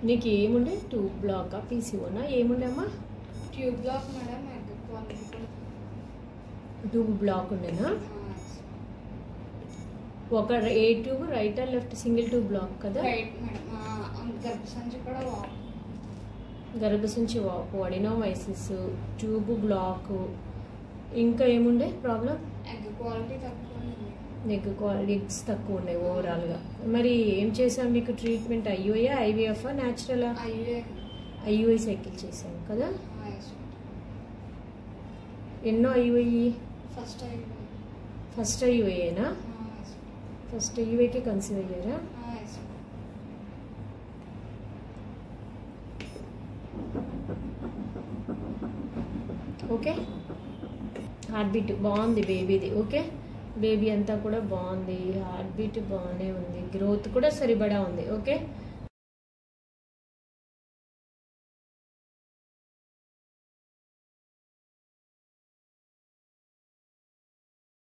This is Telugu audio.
నీకు ఏముండే ట్యూబ్ బ్లాకా పీసీఓనా ఏముండే అమ్మా? Tube block madam, egg quality కూడా ట్యూబ్ బ్లాక్ ఉండేనా? ఒక ఏ tube right and left single tube block కదా? Right madam. గర్భసంచి కూడా వాపు, గర్భసంచి వాపు, అడినోమైసిస్, ట్యూబ్ బ్లాక్, ఇంకా ఏముండే ప్రాబ్లం? ఎగ్ క్వాలిటీ తక్కువ ఉంది. ఎగ్ క్వాలిటీ ఎగ్స్ తక్కువ ఉన్నాయి ఓవరాల్గా. మరి ఏం చేసాం మీకు ట్రీట్మెంట్? ఐయుఐయా ఐవీఎఫ్ న్యాచురలా? ఐయుఐ సైకిల్ చేసాం కదా? ఎన్నో ఐయుఐ? ఫస్ట్ ఐయుఐనా? ఫస్ట్ ఐయుఐకి కన్సీవ్ అయ్యారా? ఓకే, హార్ట్ బీట్ బాగుంది బేబీది. ఓకే, బేబీ అంతా కూడా బాగుంది, హార్ట్ బీట్ బాగానే ఉంది, గ్రోత్ కూడా సరిపడా ఉంది. ఓకే.